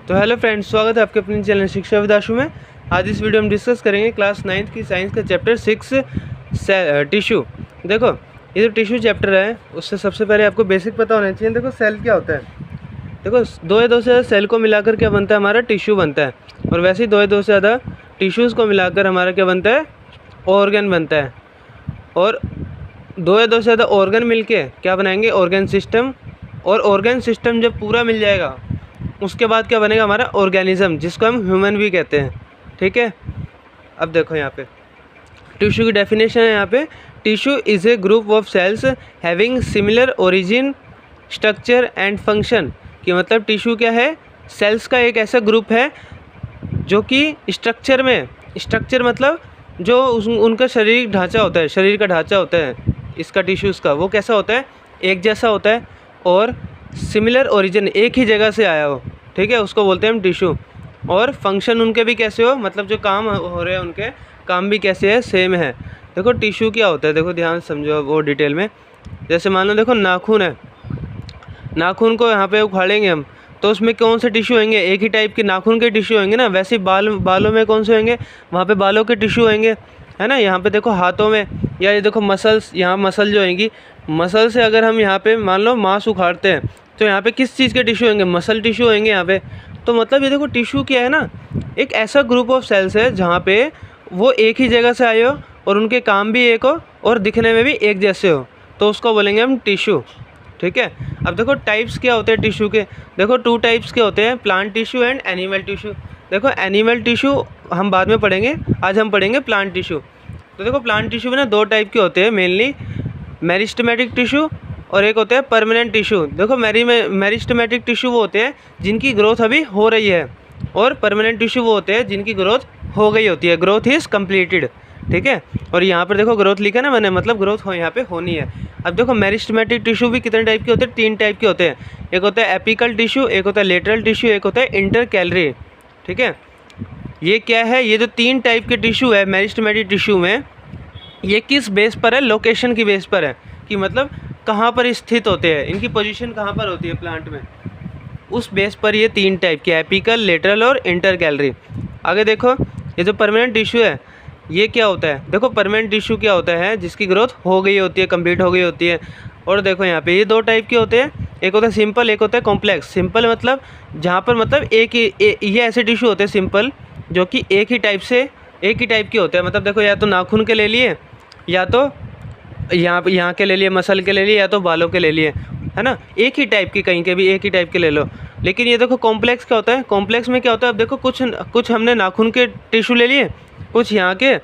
तो hello friends, स्वागत है आपके अपने चैनल शिक्षा विद आशु में। आज इस वीडियो में डिस्कस करेंगे क्लास 9th की साइंस का चैप्टर 6 टिश्यू। देखो ये जो टिश्यू चैप्टर है उससे सबसे पहले आपको बेसिक पता होना चाहिए। देखो सेल क्या होता है। देखो दो या दो से ज़्यादा सेल को मिलाकर क्या बनता है, हमारा टिश्यू बनता है। और वैसे ही दो या दो से ज़्यादा टिश्यूज़ को मिलाकर हमारा क्या बनता है, ऑर्गन बनता है। और दो या दो से ज़्यादा ऑर्गन मिलके क्या बनाएंगे, ऑर्गन सिस्टम। और ऑर्गन सिस्टम जब पूरा मिल जाएगा उसके बाद क्या बनेगा, हमारा ऑर्गेनिज्म, जिसको हम ह्यूमन भी कहते हैं। ठीक है, अब देखो यहाँ पे टिश्यू की डेफिनेशन है। यहाँ पे tissue is a group of sales having similar origin, structure and function. कि मतलब टिश्यू क्या है, सेल्स का एक ऐसा ग्रुप है जो कि स्ट्रक्चर मतलब जो उनका शारीरिक ढांचा होता है, शरीर का ढांचा होता है इसका टिश्यूज़ का, वो कैसा होता है, एक जैसा होता है। और सिमिलर ओरिजिन, एक ही जगह से आया हो, ठीक है, उसको बोलते हैं हम टिश्यू। और फंक्शन उनके भी कैसे हो, मतलब जो काम हो रहे हैं उनके काम भी कैसे है, सेम है। देखो टिश्यू क्या होता है, देखो ध्यान समझो वो डिटेल में। जैसे मान लो देखो नाखून है, नाखून को यहाँ पे उखाड़ेंगे हम तो उसमें कौन से टिश्यू होंगे, एक ही टाइप के नाखून के टिश्यू होंगे ना। वैसे बालों में कौन से होंगे, वहाँ पे बालों के टिश्यू होंगे, है ना। यहाँ पे देखो हाथों में, या ये देखो मसल्स, यहाँ मसल जो होंगी, मसल से अगर हम यहाँ पे मान लो मांस उखाड़ते हैं तो यहाँ पे किस चीज़ के टिश्यू होंगे, मसल टिश्यू होंगे यहाँ पे। तो मतलब ये देखो टिश्यू क्या है ना, एक ऐसा ग्रुप ऑफ सेल्स है जहाँ पे वो एक ही जगह से आए हो और उनके काम भी एक हो और दिखने में भी एक जैसे हो, तो उसको बोलेंगे हम टिश्यू। ठीक है, अब देखो टाइप्स क्या होते हैं टिश्यू के। देखो 2 टाइप्स के होते हैं, plant tissue and animal tissue. देखो एनिमल टिश्यू हम बाद में पढ़ेंगे, आज हम पढ़ेंगे प्लांट टिश्यू। तो देखो प्लांट टिश्यू में ना 2 टाइप के होते हैं मेनली, मेरिस्टेमेटिक टिश्यू और एक होता है परमानेंट टिश्यू। देखो मेरिस्टेमेटिक टिश्यू वो होते हैं जिनकी ग्रोथ अभी हो रही है, और परमानेंट टिश्यू वो होते हैं जिनकी ग्रोथ हो गई होती है, ग्रोथ इज़ कम्प्लीटेड। ठीक है, और यहाँ पर देखो ग्रोथ लिखा है ना मैंने, मतलब ग्रोथ हो यहाँ पे होनी है। अब देखो मेरिस्टेमेटिक टिश्यू भी कितने टाइप के होते हैं, 3 टाइप के होते हैं। एक होता है एपिकल टिश्यू, एक होता है लेटरल टिश्यू, एक होता है इंटरकैलरी। ठीक है, ये क्या है, ये जो 3 टाइप के टिश्यू है मेरिस्टेमेटिक टिश्यू में, ये किस बेस पर है, लोकेशन की बेस पर है। कि मतलब कहाँ पर स्थित होते हैं, इनकी पोजीशन कहाँ पर होती है प्लांट में, उस बेस पर ये 3 टाइप के, एपिकल, लेटरल और इंटरकैलरी। आगे देखो ये जो परमानेंट टिश्यू है ये क्या होता है। देखो परमानेंट टिश्यू क्या होता है, जिसकी ग्रोथ हो गई होती है, कंप्लीट हो गई होती है। और देखो यहाँ पे ये 2 टाइप के होते हैं, एक होता है सिंपल, एक होता है कॉम्प्लेक्स। सिंपल मतलब जहाँ पर मतलब ये ऐसे टिश्यू होते हैं सिंपल जो कि एक ही टाइप के होते हैं। मतलब देखो या तो नाखून के ले लिए, या तो यहाँ के ले लिए, मसल के ले लिए, या तो बालों के ले लिए, है ना। एक ही टाइप के, कहीं के भी एक ही टाइप के ले लो। लेकिन ये देखो कॉम्प्लेक्स क्या होता है, कॉम्प्लेक्स में क्या होता है, अब देखो कुछ हमने नाखून के टिश्यू ले लिए, कुछ यहाँ के,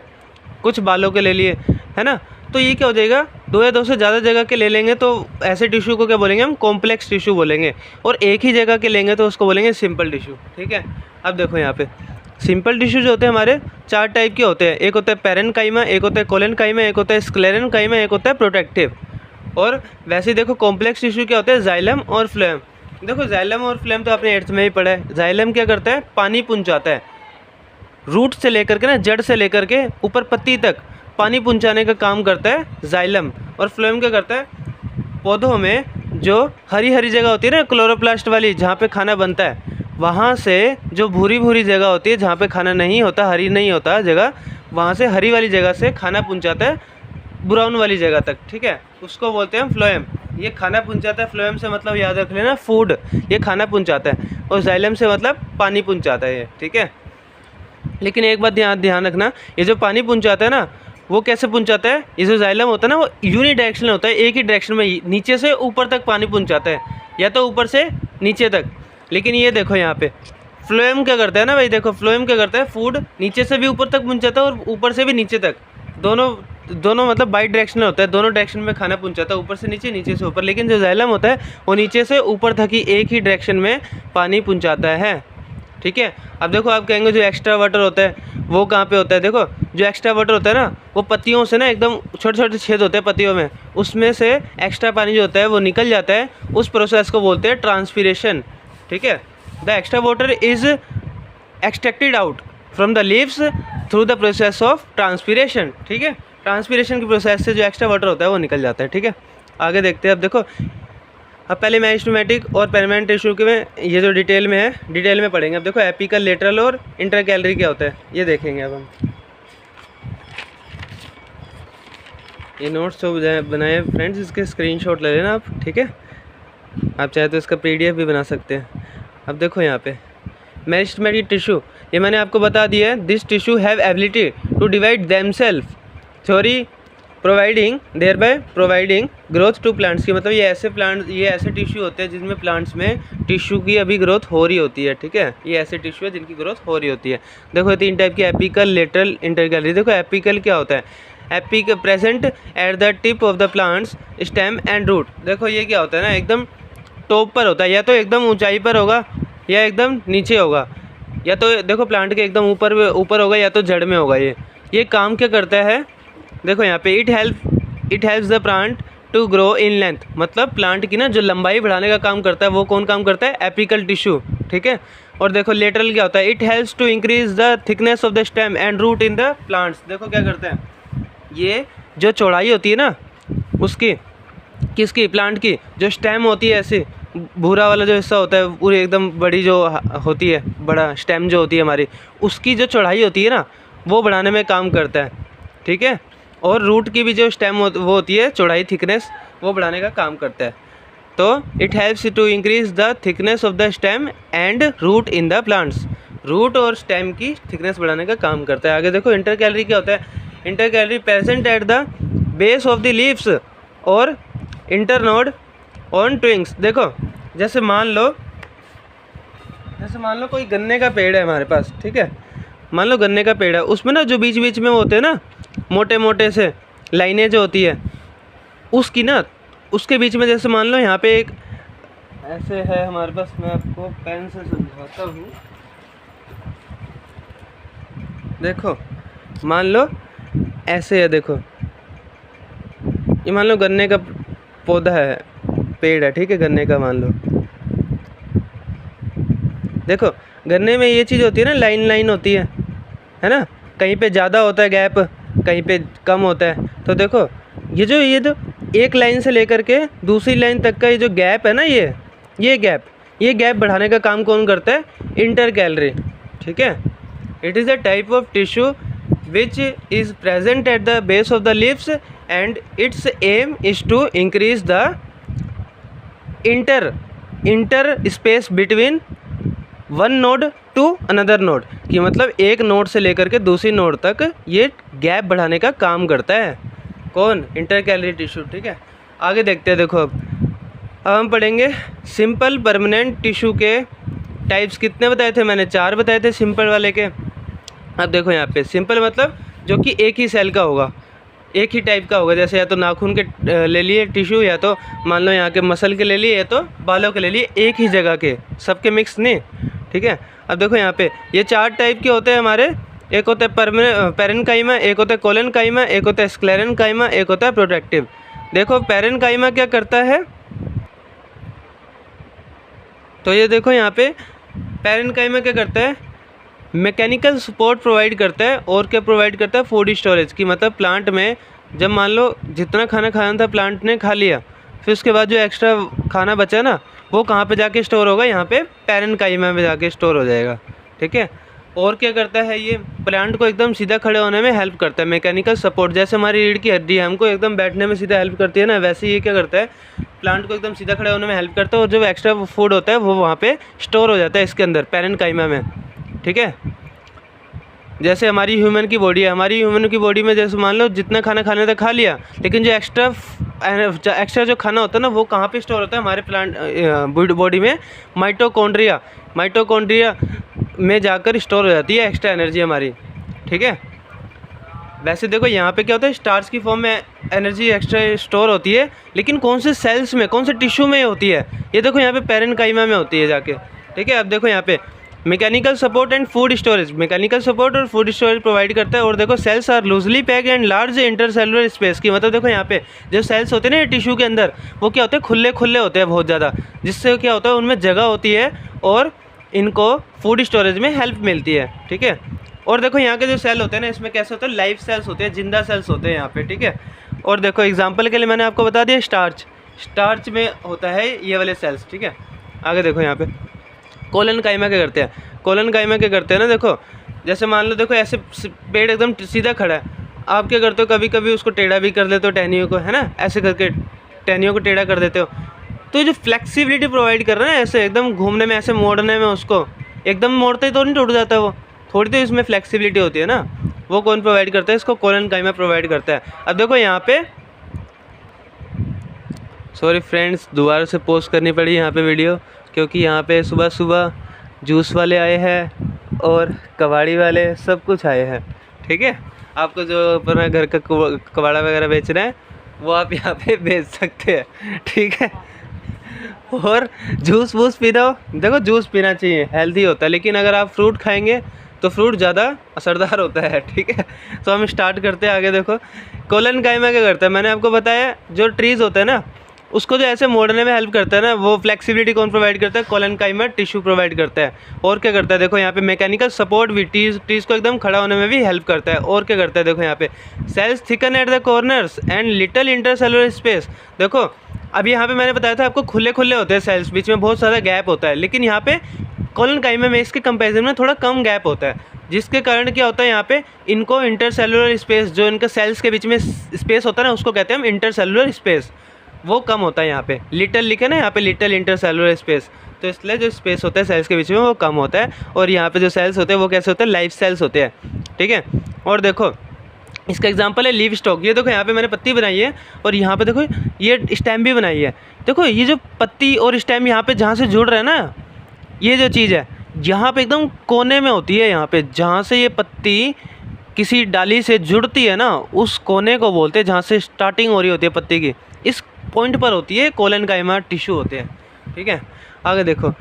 कुछ बालों के ले लिए, है ना। तो ये क्या हो जाएगा, 2 या 2 से ज़्यादा जगह के ले लेंगे तो ऐसे टिश्यू को क्या बोलेंगे हम, कॉम्प्लेक्स टिश्यू बोलेंगे। और एक ही जगह के लेंगे तो उसको बोलेंगे सिंपल टिश्यू। ठीक है, अब देखो यहाँ पे सिंपल टिश्यू जो होते हैं हमारे 4 टाइप के होते हैं। एक होता है पैरेन्काइमा, एक होता है कोलेनकाइमा, एक होता है स्क्लेरेन्काइमा, एक होता है प्रोटेक्टिव। और वैसे ही देखो कॉम्प्लेक्स टिश्यू क्या होता है, जाइलम और फ्लोएम। देखो जाइलम और फ्लोएम तो आपने 8th में ही पढ़ा है। जाइलम क्या करता है, पानी पहुँचाता है, रूट से लेकर के ना, जड़ से लेकर के ऊपर पत्ती तक पानी पहुँचाने का काम करता है जाइलम। और फ्लोएम क्या करता है, पौधों में जो हरी हरी जगह होती है ना, क्लोरोप्लास्ट वाली, जहाँ पे खाना बनता है, वहाँ से जो भूरी भूरी जगह होती है जहाँ पे खाना नहीं होता, हरी नहीं होता जगह, वहाँ से हरी वाली जगह से खाना पहुँचाता है ब्राउन वाली जगह तक। ठीक है, उसको बोलते हैं फ्लोएम। ये खाना पहुँचाता है, फ्लोएम से मतलब याद रख लेना फूड, ये खाना पहुँचाता है। और जाइलम से मतलब पानी पहुँचाता है ये। ठीक है, लेकिन एक बात ध्यान रखना, ये जो पानी पहुँचाता है ना, वो कैसे पहुँचाता है, ये जो जाइलम होता है ना, वो यूनिडायरेक्शनल होता है, एक ही डायरेक्शन में, नीचे से ऊपर तक पानी पहुँचाता है, या तो ऊपर से नीचे तक। लेकिन ये देखो यहाँ पे फ्लोएम क्या करता है ना भाई, देखो फ्लोएम क्या करता है, फूड नीचे से भी ऊपर तक पहुँचाता है और ऊपर से भी नीचे तक, दोनों मतलब बाई डायरेक्शनल होता है, दोनों डायरेक्शन में खाना पहुँचाता है, ऊपर से नीचे, नीचे से ऊपर। लेकिन जो जाइलम होता है वो नीचे से ऊपर तक ही एक ही डायरेक्शन में पानी पहुँचाता है। ठीक है, अब देखो आप कहेंगे जो एक्स्ट्रा वाटर होता है वो कहाँ पे होता है। देखो जो एक्स्ट्रा वाटर होता है ना, वो पत्तियों से ना, एकदम छोटे छोटे छेद होते हैं पत्तियों में, उसमें से एक्स्ट्रा पानी जो होता है वो निकल जाता है, उस प्रोसेस को बोलते हैं ट्रांसपीरेशन। ठीक है, the extra water is extracted out from the leaves through the process of transpiration. ठीक है, ट्रांसपीरेशन की प्रोसेस से जो एक्स्ट्रा वाटर होता है वो निकल जाता है। ठीक है, आगे देखते हैं। अब देखो अब पहले मेरिस्टेमेटिक और परमानेंट टिश्यू के में ये जो डिटेल में है, डिटेल में पढ़ेंगे। अब देखो एपिकल, लेटरल और इंटरकैलरी क्या होता है ये देखेंगे अब हम। ये नोट्स जो बनाए फ्रेंड्स, इसके स्क्रीनशॉट ले लेना आप, ठीक है। आप चाहे तो इसका PDF भी बना सकते हैं। अब देखो यहाँ पे मेरिस्टेमेटिक टिश्यू, ये मैंने आपको बता दिया है। This tissue have ability to divide themselves theory providing thereby providing growth to plants की, मतलब ये ऐसे टिश्यू होते हैं जिनमें प्लांट्स में टिश्यू की अभी ग्रोथ हो रही होती है, ठीक है। ये ऐसे टिश्यू है जिनकी ग्रोथ हो रही होती है। देखो 3 टाइप की, एपिकल, लेटरल, इंटरकैलरी। देखो एपिकल क्या होता है, epic present at the tip of the plants stem and root. देखो ये क्या होता है ना, एकदम टॉप पर होता है, या तो एकदम ऊंचाई पर होगा या एकदम नीचे होगा, या तो देखो प्लांट के एकदम ऊपर होगा या तो जड़ में होगा। ये काम क्या करता है, देखो यहाँ पे it helps the plant to grow in length, मतलब प्लांट की ना जो लंबाई बढ़ाने का काम करता है वो कौन काम करता है, एपिकल टिश्यू, ठीक है। और देखो लेटरल क्या होता है, it helps to increase the thickness of the stem and root in the plants. देखो क्या करता है, ये जो चौड़ाई होती है ना उसकी, किसकी, प्लांट की, जो स्टेम होती है ऐसे भूरा वाला जो हिस्सा होता है, पूरी एकदम बड़ी जो होती है, बड़ा स्टेम जो होती है हमारी, उसकी जो चौड़ाई होती है ना वो बढ़ाने में काम करता है, ठीक है। और रूट की भी जो स्टेम वो होती है, चौड़ाई, थिकनेस, वो बढ़ाने का काम करता है। तो it helps to increase the thickness of the stem and root in the plants, root और स्टेम की थिकनेस बढ़ाने का काम करता है। आगे देखो इंटरकैलरी क्या होता है, intercalary present at the base of the leaves और इंटरनोड ऑन ट्विंग्स। देखो जैसे मान लो कोई गन्ने का पेड़ है हमारे पास, ठीक है। मान लो गन्ने का पेड़ है, उसमें ना जो बीच बीच में वो होते हैं ना मोटे मोटे से लाइनें जो होती है, उसकी ना उसके बीच में, जैसे मान लो यहाँ पे एक ऐसे है हमारे पास, मैं आपको पेन से समझाता हूँ। देखो मान लो ऐसे है, देखो ये मान लो गन्ने का पौधा है, पेड़ है, ठीक है, गन्ने का मान लो। देखो गन्ने में ये चीज़ होती है ना, लाइन लाइन होती है ना, कहीं पे ज़्यादा होता है गैप, कहीं पे कम होता है। तो देखो ये जो एक लाइन से लेकर के दूसरी लाइन तक का ये जो गैप है ना, ये गैप बढ़ाने का काम कौन करता है, इंटरकैलरी, ठीक है। It is a type of tissue which is present at the base of the leaves and its aim is to increase the inter space between one node to another node, कि मतलब एक node से लेकर के दूसरी node तक ये gap बढ़ाने का काम करता है, कौन, इंटरकैलरी टिश्यू, ठीक है। आगे देखते हैं। देखो अब हम पढ़ेंगे सिंपल परमानेंट टिश्यू के टाइप्स। कितने बताए थे मैंने, 4 बताए थे सिंपल वाले के। अब देखो यहाँ पे सिंपल मतलब जो कि एक ही सेल का होगा, एक ही टाइप का होगा, जैसे या तो नाखून के ले लिए टिश्यू, या तो मान लो यहाँ के मसल के ले लिए, या तो बालों के ले लिए, एक ही जगह के, सबके मिक्स नहीं, ठीक है। अब देखो यहाँ पे ये 4 टाइप के होते हैं हमारे। एक होता है पेरेनकाइमा, एक होता है कोलेनकाइमा, एक होता है स्क्लेरेनकाइमा, एक होता है प्रोटेक्टिव। देखो पेरेनकाइमा क्या करता है, तो ये देखो यहाँ पे पेरेनकाइमा क्या करता है, मैकेनिकल सपोर्ट प्रोवाइड करता है। और क्या प्रोवाइड करता है, फूड स्टोरेज की, मतलब प्लांट में जब मान लो जितना खाना खाना था प्लांट ने खा लिया, फिर उसके बाद जो एक्स्ट्रा खाना बचा ना वो कहाँ पे जाके स्टोर होगा, यहाँ पे पेरेनकाइमा में जाके स्टोर हो जाएगा, ठीक है। और क्या करता है, ये प्लांट को एकदम सीधा खड़े होने में हेल्प करता है, मैकेनिकल सपोर्ट। जैसे हमारी रीढ़ की हड्डी है, हमको एकदम बैठने में सीधा हेल्प करती है ना, वैसे ये क्या करता है, प्लांट को एकदम सीधा खड़े होने में हेल्प करता है। और जो एक्स्ट्रा फूड होता है वो वहाँ पे स्टोर हो जाता है इसके अंदर, पेरेनकाइमा में, ठीक है। जैसे हमारी ह्यूमन की बॉडी है, हमारी ह्यूमन की बॉडी में जैसे मान लो जितना खाना खाने तक खा लिया, लेकिन जो एक्स्ट्रा जो खाना होता है ना वो कहाँ पे स्टोर होता है, हमारे प्लांट बॉडी में माइटोकॉन्ड्रिया में जाकर स्टोर हो जाती है एक्स्ट्रा एनर्जी हमारी, ठीक है। वैसे देखो यहाँ पे क्या होता है, स्टार्च की फॉर्म में एनर्जी एक्स्ट्रा स्टोर होती है, लेकिन कौन से सेल्स में, कौन से टिश्यू में होती है, ये देखो यहाँ पे पेरेनकाइमा में होती है जाके, ठीक है। अब देखो यहाँ पे mechanical support and food storage, mechanical support और फूड स्टोरेज प्रोवाइड करता है। और देखो cells are loosely packed and large intercellular space की, मतलब देखो यहाँ पे जो सेल्स होते हैं ना टिश्यू के अंदर, वो क्या होते हैं, खुले खुले होते हैं बहुत ज़्यादा, जिससे क्या होता है उनमें जगह होती है और इनको फूड स्टोरेज में हेल्प मिलती है, ठीक है। और देखो यहाँ के जो सेल होते हैं ना, इसमें कैसे होते हैं, लाइव सेल्स होते हैं, जिंदा सेल्स होते हैं यहाँ पे, ठीक है। और देखो एग्जांपल के लिए मैंने आपको बता दिया स्टार्च, स्टार्च में होता है ये वाले सेल्स, ठीक है। आगे देखो यहाँ पे कोलन काइमा क्या करते हैं, कोलन काइमा क्या करते हैं ना, देखो जैसे मान लो देखो ऐसे पेड़ एकदम सीधा खड़ा है, आप क्या करते हो कभी कभी उसको टेढ़ा भी कर देते हो टहनियों को, है ना, ऐसे करके टहनियों को टेढ़ा कर देते हो। तो ये जो फ्लेक्सिबिलिटी प्रोवाइड कर रहा है ना, ऐसे एकदम घूमने में, ऐसे मोड़ने में, उसको एकदम मोड़ते ही तो नहीं टूट जाता वो, थोड़ी तो इसमें फ्लेक्सिबिलिटी होती है ना, वो कौन प्रोवाइड करता है, इसको कोलन काइमा प्रोवाइड करता है। अब देखो यहाँ पे, सॉरी फ्रेंड्स, दोबारा से पोस्ट करनी पड़ी यहाँ पे वीडियो, क्योंकि यहाँ पे सुबह सुबह जूस वाले आए हैं और कबाड़ी वाले सब कुछ आए हैं, ठीक है। आपको जो अपना घर का कबाड़ा वगैरह बेचना है वो आप यहाँ पे बेच सकते हैं, ठीक है। और जूस वूस पीना हो, देखो जूस पीना चाहिए, हेल्दी होता है, लेकिन अगर आप फ्रूट खाएंगे तो फ्रूट ज़्यादा असरदार होता है, ठीक है। तो हम स्टार्ट करते हैं आगे। देखो कोलन काइमा क्या करता है, मैंने आपको बताया जो ट्रीज़ होते हैं ना उसको जो ऐसे मोड़ने में हेल्प करता है ना, वो फ्लेक्सिबिलिटी कौन प्रोवाइड करता है, कोलन काइमा टिश्यू प्रोवाइड करता है। और क्या करता है, देखो यहाँ पे मैकेनिकल सपोर्ट भी ट्रीज को एकदम खड़ा होने में भी हेल्प करता है। और क्या करता है, देखो यहाँ पे cells thicken at the corners and little intercellular space. देखो अभी यहाँ पे मैंने बताया था आपको खुले खुले होते हैं सेल्स, बीच में बहुत सारा गैप होता है, लेकिन यहाँ पे कोलन काइमा में इसके कंपेरिजन में थोड़ा कम गैप होता है, जिसके कारण क्या होता है यहाँ पे इनको इंटरसेलुलर स्पेस, जो इनका सेल्स के बीच में स्पेस होता है ना, उसको कहते हैं हम इंटरसेलुलर स्पेस, वो कम होता है। यहाँ पे लिटिल लिखे ना, यहाँ पे लिटिल इंटरसेलुलर स्पेस, तो इसलिए जो स्पेस होता है सेल्स के बीच में वो कम होता है। और यहाँ पे जो सेल्स होते हैं वो कैसे होते हैं, लाइफ सेल्स होते हैं, ठीक है। और देखो इसका एग्जांपल है लीव स्टॉक। ये देखो यहाँ पे मैंने पत्ती बनाई है और यहाँ पे देखो ये स्टेम भी बनाई है। देखो ये जो पत्ती और स्टेम यहाँ पे जहाँ से जुड़ रहा है ना, ये जो चीज़ है यहाँ पे एकदम कोने में होती है, यहाँ पे जहाँ से ये पत्ती किसी डाली से जुड़ती है ना, उस कोने को बोलते हैं जहाँ से स्टार्टिंग हो रही होती है पत्ती की, इस पॉइंट पर होती है कोलन काइमा टिश्यू होते हैं, ठीक है। आगे देखो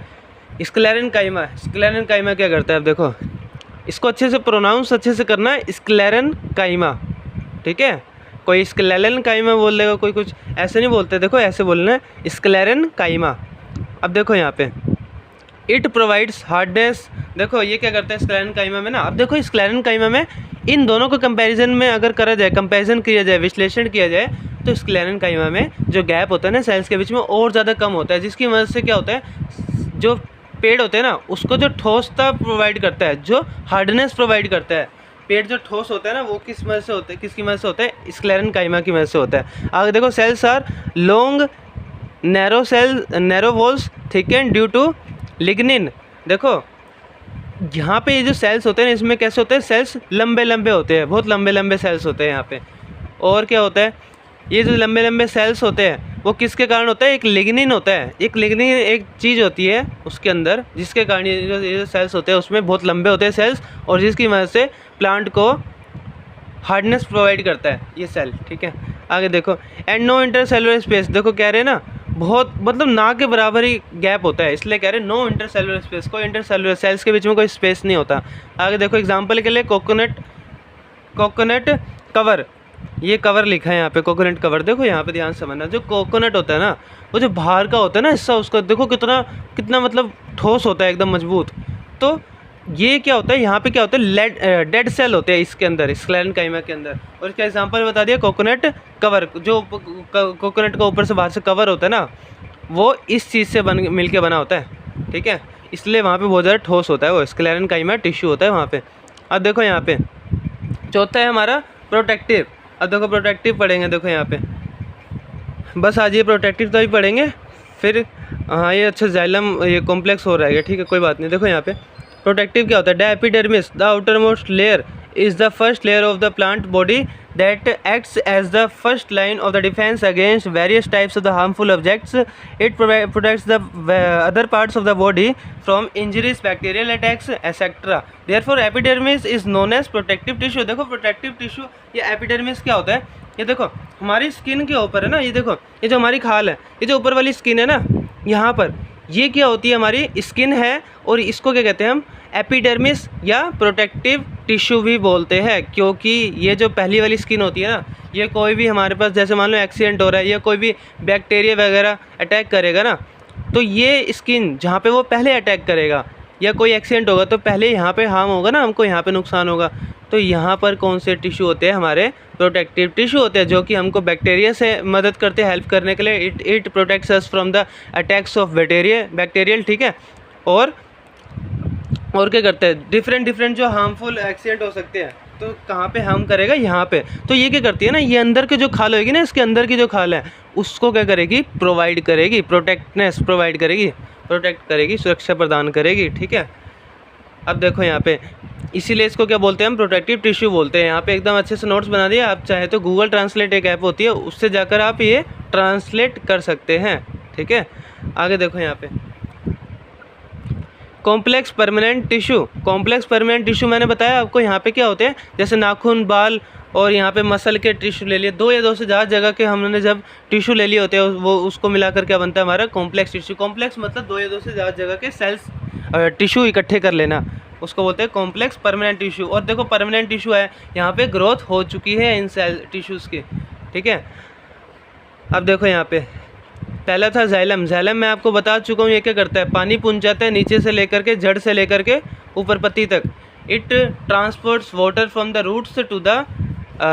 स्क्लेरन काइमा। स्क्लेरन काइमा क्या करता है, अब देखो इसको अच्छे से प्रोनाउंस अच्छे से करना है, स्क्लेरन काइमा, ठीक है। कोई स्क्लेरन काइमा बोल देगा, कोई कुछ ऐसे नहीं बोलते, देखो ऐसे बोलना है स्क्लेरन काइमा। अब देखो यहाँ पे इट प्रोवाइड्स हार्डनेस। देखो ये क्या करता है स्क्लेरन काइमा में ना, अब देखो स्क्लेरन काइमा में इन दोनों को कंपैरिजन में अगर करा जाए, कंपैरिजन किया जाए, विश्लेषण किया जाए, तो स्क्लेरन काइमा में जो गैप होता है ना सेल्स के बीच में और ज़्यादा कम होता है, जिसकी वजह से क्या होता है, जो पेड़ होते हैं ना उसको जो ठोसता प्रोवाइड करता है, जो हार्डनेस प्रोवाइड करता है, पेड़ जो ठोस होता है ना वो किस वजह से होता है, किसकी वजह से होता है, स्क्लेरन काइमा की वजह से होता है। आगे देखो cells are long narrow walls thicken due to lignin. देखो यहाँ पे ये जो सेल्स होते हैं इसमें कैसे होते हैं, सेल्स लंबे लंबे होते हैं, बहुत लंबे लंबे सेल्स होते हैं यहाँ पे। और क्या होता है, ये जो लंबे लंबे सेल्स होते हैं वो किसके कारण होता है, एक लिग्निन होता है, एक लिग्निन एक चीज़ होती है उसके अंदर, जिसके कारण ये जो सेल्स होते हैं उसमें बहुत लंबे होते हैं सेल्स, और जिसकी वजह से प्लांट को हार्डनेस प्रोवाइड करता है ये सेल, ठीक है। आगे देखो एंड नो इंटरसेलुलर स्पेस। देखो कह रहे हैं ना बहुत मतलब ना के बराबर ही गैप होता है, इसलिए कह रहे हैं नो इंटरसेलुलर स्पेस, कोई इंटरसेलुलर सेल्स के बीच में कोई स्पेस नहीं होता। आगे देखो एग्जांपल के लिए कोकोनट कवर, ये कवर लिखा है यहाँ पे कोकोनट कवर। देखो यहाँ पे ध्यान से समझना, जो कोकोनट होता है ना वो जो बाहर का होता है ना हिस्सा उसका, देखो कितना मतलब ठोस होता है, एकदम मजबूत। तो ये क्या होता है, यहाँ पे क्या होता है, डेड सेल होते हैं इसके अंदर, स्क्लेरन काइमा के अंदर। और इसका एग्जांपल बता दिया कोकोनट कवर, जो कोकोनट का ऊपर से बाहर से कवर होता है ना वो इस चीज़ से मिलके बना होता है, ठीक है, इसलिए वहाँ पे बहुत ज़्यादा ठोस होता है, वो स्क्लेरन काइमा टिश्यू होता है वहाँ पे। अब देखो यहाँ पे चौथा है हमारा प्रोटेक्टिव। अब देखो प्रोटेक्टिव पढ़ेंगे, देखो यहाँ पे बस आज ये प्रोटेक्टिव तो ही पढ़ेंगे, फिर हाँ ये अच्छा जाइलम ये कॉम्प्लेक्स हो रहेगा, ठीक है, कोई बात नहीं। देखो यहाँ पे प्रोटेक्टिव क्या होता है, the epidermis the outermost layer is the first layer of the plant body that acts as the first line of the defense against various types of the harmful objects. It protects the other parts of the body from injuries, bacterial attacks, etc. Therefore epidermis is known as protective tissue. देखो protective tissue ये epidermis क्या होता है, ये देखो हमारी skin के ऊपर है ना, ये देखो ये जो हमारी खाल है, ये जो ऊपर वाली स्किन है ना यहाँ पर, ये क्या होती है, हमारी स्किन है, और इसको क्या कहते हैं हम, एपिडर्मिस या प्रोटेक्टिव टिश्यू भी बोलते हैं, क्योंकि ये जो पहली वाली स्किन होती है ना, ये कोई भी हमारे पास जैसे मान लो एक्सीडेंट हो रहा है या कोई भी बैक्टीरिया वगैरह अटैक करेगा ना, तो ये स्किन जहाँ पे वो पहले अटैक करेगा या कोई एक्सीडेंट होगा तो पहले यहाँ पे हार्म होगा ना, हमको यहाँ पे नुकसान होगा, तो यहाँ पर कौन से टिश्यू होते हैं, हमारे प्रोटेक्टिव टिश्यू होते हैं, जो कि हमको बैक्टीरिया से मदद करते हैं, हेल्प करने के लिए। It protects us from the attacks of bacterial, ठीक है। और क्या करते हैं, डिफरेंट जो हार्मफुल एक्सीडेंट हो सकते हैं, तो कहाँ पे हार्म करेगा, यहाँ पे। तो ये क्या करती है ना, ये अंदर के जो खाल होगी ना, इसके अंदर की जो खाल है उसको क्या करेगी, प्रोवाइड करेगी, प्रोटेक्टनेस प्रोवाइड करेगी, प्रोटेक्ट करेगी, सुरक्षा प्रदान करेगी, ठीक है। अब देखो यहाँ पे, इसीलिए इसको क्या बोलते हैं हम, प्रोटेक्टिव टिश्यू बोलते हैं। यहाँ पे एकदम अच्छे से नोट्स बना दिए। आप चाहे तो गूगल ट्रांसलेट एक ऐप होती है, उससे जाकर आप ये ट्रांसलेट कर सकते हैं, ठीक है। आगे देखो यहाँ पे, complex permanent tissue. Complex permanent tissue मैंने बताया आपको, यहाँ पे क्या होते हैं, जैसे नाखून, बाल और यहाँ पे मसल के टिश्यू ले लिए, 2 या 2 से ज़्यादा जगह के हमने जब टिश्यू ले लिए होते हैं, वो उसको मिलाकर क्या बनता है हमारा कॉम्प्लेक्स टिश्यू। कॉम्प्लेक्स मतलब 2 या 2 से ज़्यादा जगह के सेल्स टिश्यू इकट्ठे कर लेना, उसको बोलते हैं कॉम्प्लेक्स परमानेंट टिश्यू। और देखो परमानेंट टिश्यू है, यहाँ पे ग्रोथ हो चुकी है इन सेल टिश्यूज़ की, ठीक है। अब देखो यहाँ पे पहला था जाइलम। जाइलम मैं आपको बता चुका हूँ, ये क्या करता है, पानी पहुँचाता है नीचे से लेकर के, जड़ से लेकर के ऊपर पत्ती तक। It transports water from the roots to the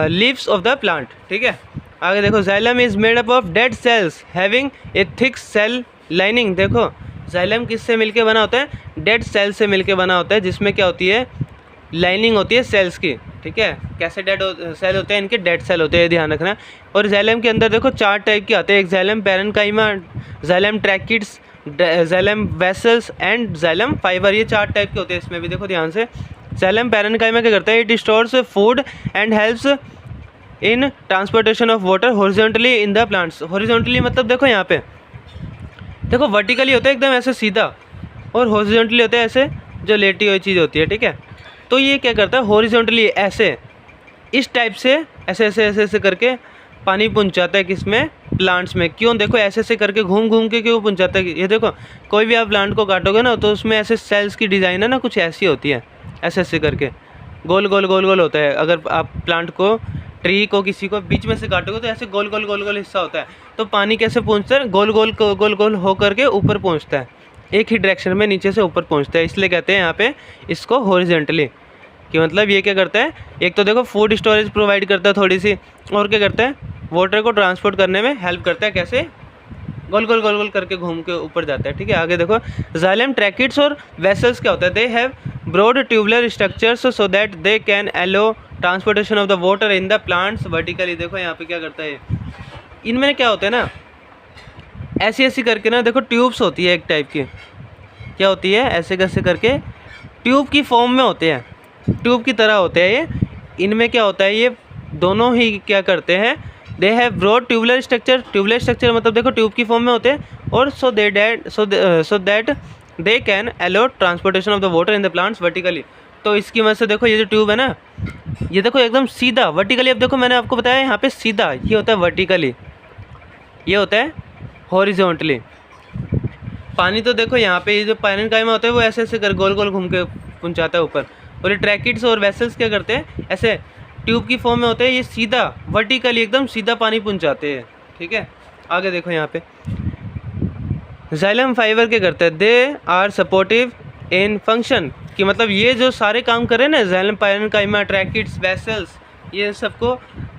leaves of the plant, ठीक है। आगे देखो, xylem is made up of dead cells having a thick cell lining. देखो जाइलम किससे मिलके बना होता है, डेड सेल से मिलके बना होता है, जिसमें क्या होती है, लाइनिंग होती है सेल्स की, ठीक है। कैसे डेड सेल होते हैं, इनके डेड सेल होते हैं, ध्यान रखना। और जाइलम के अंदर देखो 4 टाइप के आते हैं, एक xylem parenchyma, xylem tracheids, xylem vessels and xylem fibre. ये 4 टाइप के होते हैं इसमें भी, देखो ध्यान से। जाइलम पैरेन्काइमा क्या करता है, it stores food and helps in transportation of water horizontally in the plants. Horizontally मतलब देखो यहाँ पे, देखो वर्टिकली होता है एकदम ऐसे सीधा, और हॉरिजॉन्टली होता है ऐसे जो लेटी हुई चीज़ होती है, ठीक है। तो ये क्या करता है, हॉरिजॉन्टली ऐसे, इस टाइप से ऐसे ऐसे ऐसे ऐसे करके पानी पहुंचाता है, किसमें, प्लांट्स में। क्यों, देखो ऐसे ऐसे करके घूम घूम के क्यों पहुंचाता है। ये देखो कोई भी आप प्लांट को काटोगे ना, तो उसमें ऐसे सेल्स की डिज़ाइन है ना, कुछ ऐसी होती है, ऐसे ऐसे करके गोल गोल गोल गोल होता है। अगर आप प्लांट को, ट्री को, किसी को बीच में से काटोगे तो ऐसे गोल गोल गोल गोल हिस्सा होता है। तो पानी कैसे पहुँचता है, गोल गोल गोल गोल हो करके ऊपर पहुँचता है, एक ही डायरेक्शन में नीचे से ऊपर पहुँचता है। इसलिए कहते हैं यहाँ पे इसको हॉरिजॉन्टली, कि मतलब ये क्या करता है, एक तो देखो फूड स्टोरेज प्रोवाइड करता है थोड़ी सी, और क्या करता है, वाटर को ट्रांसपोर्ट करने में हेल्प करता है। कैसे, गोल गोल गोल गोल करके घूम के ऊपर जाता है, ठीक है। आगे देखो, जाइलम ट्रैकिड्स और वेसल्स क्या होता है, they have broad tubular structures so that they can allow transportation of the water in the plants vertically. देखो यहाँ पे क्या करता है, इनमें क्या होता है ना, ऐसी ऐसी करके ना, देखो ट्यूब्स होती है एक टाइप की, क्या होती है, ऐसे कैसे करके ट्यूब की फॉर्म में होते हैं, ट्यूब की तरह होते हैं ये। इनमें क्या होता है, ये दोनों ही क्या करते हैं, they have broad tubular structure. Tubular structure मतलब देखो ट्यूब की फॉर्म में होते हैं, और so that they can allow transportation of the water in the plants vertically. तो इसकी वजह से देखो ये जो ट्यूब है ना, ये देखो एकदम सीधा वर्टिकली। अब देखो मैंने आपको बताया यहाँ पे सीधा, ये होता है वर्टिकली, ये होता है हॉरिजॉन्टली। पानी तो देखो यहाँ पे ये जो पैरेन्काइमा होता है वो ऐसे ऐसे कर गोल गोल घूम के पहुँचाता है ऊपर, और ये ट्रैकिड्स और वेसल्स क्या करते हैं, ऐसे ट्यूब की फॉर्म में होते हैं, ये सीधा वर्टिकली एकदम सीधा पानी पहुँचाते हैं, ठीक है। आगे देखो यहाँ पे, जाइलम फाइबर क्या करते हैं, they are supportive in function, कि मतलब ये जो सारे काम कर रहे हैं ना, जाइलम पैरेन्काइमा, ट्रैकिड्स, वेसल्स, ये सबको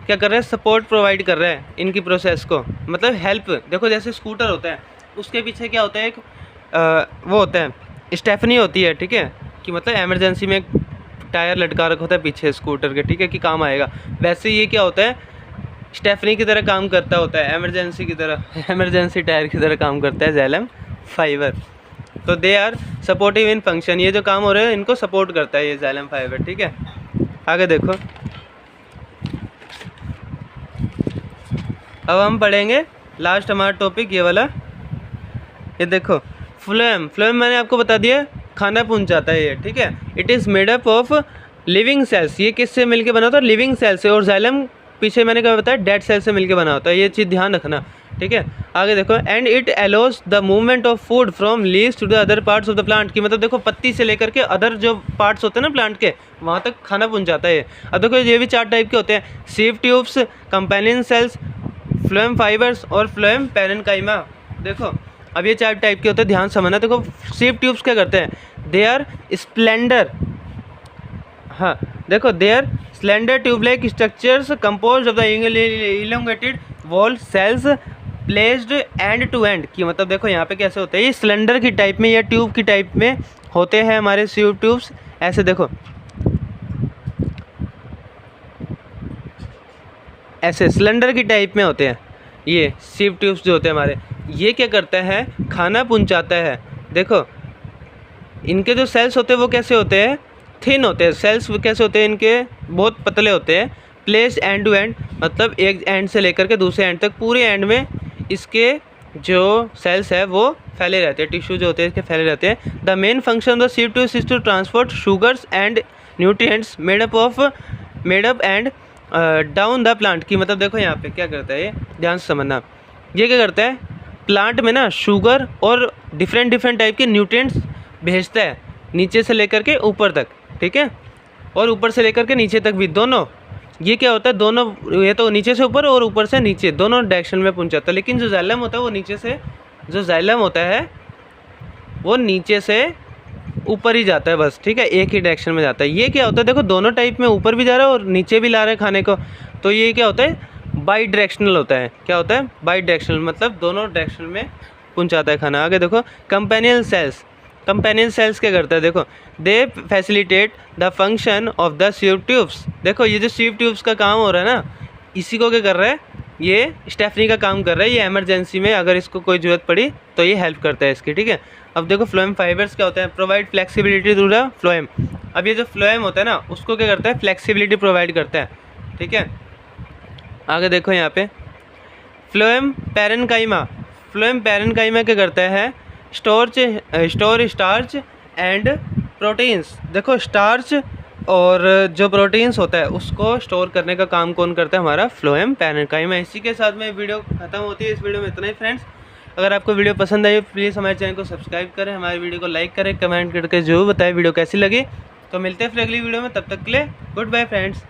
क्या कर रहे हैं, सपोर्ट प्रोवाइड कर रहा है इनकी प्रोसेस को, मतलब हेल्प। देखो जैसे स्कूटर होता है, उसके पीछे क्या होता है, एक वो होता है, स्टेफनी होती है, ठीक है, कि मतलब इमरजेंसी में एक टायर लटका रखा होता है पीछे स्कूटर के, ठीक है, कि काम आएगा। वैसे ये क्या होता है, स्टेफनी की तरह काम करता होता है, इमरजेंसी की तरह, इमरजेंसी टायर की तरह काम करता है जाइलम फाइबर। तो they are supportive in function, ये जो काम हो रहे हैं इनको सपोर्ट करता है ये जाइलम फाइबर, ठीक है। आगे देखो, अब हम पढ़ेंगे लास्ट हमारा टॉपिक ये वाला, ये देखो फ्लोएम। फ्लोएम मैंने आपको बता दिया, खाना पहुंचाता है ये, ठीक है। It is made up of living cells, ये किससे मिलके बना होता है, लिविंग सेल से। और जाइलम पीछे मैंने क्या बताया, डेड सेल से मिलके बना होता है, ये चीज़ ध्यान रखना, ठीक है। आगे देखो, and it allows the movement of food from leaves to the other parts of the plant, की मतलब देखो पत्ती से लेकर के अदर जो पार्ट्स होते हैं ना प्लांट के, वहाँ तक खाना पहुँचाता है। अब देखो ये भी 4 टाइप के होते हैं, sieve tubes, companion cells, phloem fibres और फ्लोएम पैरेन्काइमा। देखो अब ये 4 टाइप के होते हैं, ध्यान समझना। देखो सीव ट्यूब्स क्या करते हैं, दे आर स्प्लेंडर, हाँ देखो there slender tube like structures compose of the elongated wall cells placed end to end की मतलब देखो यहाँ पे कैसे होते हैं, ये सिलेंडर की टाइप में या ट्यूब की टाइप में होते हैं हमारे सीव ट्यूब्स। ऐसे देखो ऐसे सिलेंडर की टाइप में होते हैं ये सीव ट्यूब्स जो होते हैं हमारे। ये क्या करता है, खाना पहुंचाता है। देखो इनके जो सेल्स होते हैं वो कैसे होते हैं, थिन होते हैं। सेल्स कैसे होते हैं इनके, बहुत पतले होते हैं। प्लेस एंड टू एंड मतलब एक एंड से लेकर के दूसरे एंड तक पूरे एंड में इसके जो सेल्स है वो फैले रहते हैं, टिश्यू जो होते हैं इसके फैले रहते हैं। The main function of sieve tubes is to transport sugars and nutrients made up and down the plant की मतलब देखो यहाँ पे क्या करता है, ये ध्यान से समझना। ये क्या करता है, प्लांट में ना शुगर और डिफरेंट टाइप के न्यूट्रिएंट्स भेजता है नीचे से लेकर के ऊपर तक, ठीक है, और ऊपर से लेकर के नीचे तक भी दोनों। ये क्या होता है, दोनों, ये तो नीचे से ऊपर और ऊपर से नीचे दोनों डायरेक्शन में पहुंचाता है। लेकिन जो जाइलम होता है वो नीचे से, जो जाइलम होता है वो नीचे से ऊपर ही जाता है बस, ठीक है, एक ही डायरेक्शन में जाता है। ये क्या होता है, देखो दोनों टाइप में ऊपर भी जा रहा है और नीचे भी ला रहा है खाने को, तो ये क्या होता है, बाई डायरेक्शनल होता है। क्या होता है, बाई डायरेक्शनल मतलब दोनों डायरेक्शन में पहुंचाता है खाना। आगे देखो कंपेनियन सेल्स क्या करता है, देखो they facilitate the function of the sieve tubes. देखो ये जो सीव ट्यूब्स का काम हो रहा है ना, इसी को क्या कर रहा है, ये स्टेफनी का काम कर रहा है। ये इमरजेंसी में अगर इसको कोई ज़रूरत पड़ी तो ये हेल्प करता है इसकी, ठीक है। अब देखो फ्लोएम फाइबर्स क्या होता है, provide flexibility through the phloem. अब ये जो फ्लोएम होता है ना उसको क्या करता है, फ्लेक्सिबिलिटी प्रोवाइड करता है, ठीक है। आगे देखो यहाँ पे फ्लोएम पैरेन्काइमा क्या करता है, स्टोर स्टार्च एंड प्रोटीन्स। देखो स्टार्च और जो प्रोटीन्स होता है उसको स्टोर करने का काम कौन करता है, हमारा फ्लोएम पैरेन्काइमा। इसी के साथ में वीडियो खत्म होती है। इस वीडियो में इतना ही फ्रेंड्स। अगर आपको वीडियो पसंद आई प्लीज़ हमारे चैनल को सब्सक्राइब करें, हमारे वीडियो को लाइक करें, कमेंट करके जरूर बताएं वीडियो कैसी लगी। तो मिलते हैं फिर अगली वीडियो में, तब तक के लिए गुड बाय फ्रेंड्स।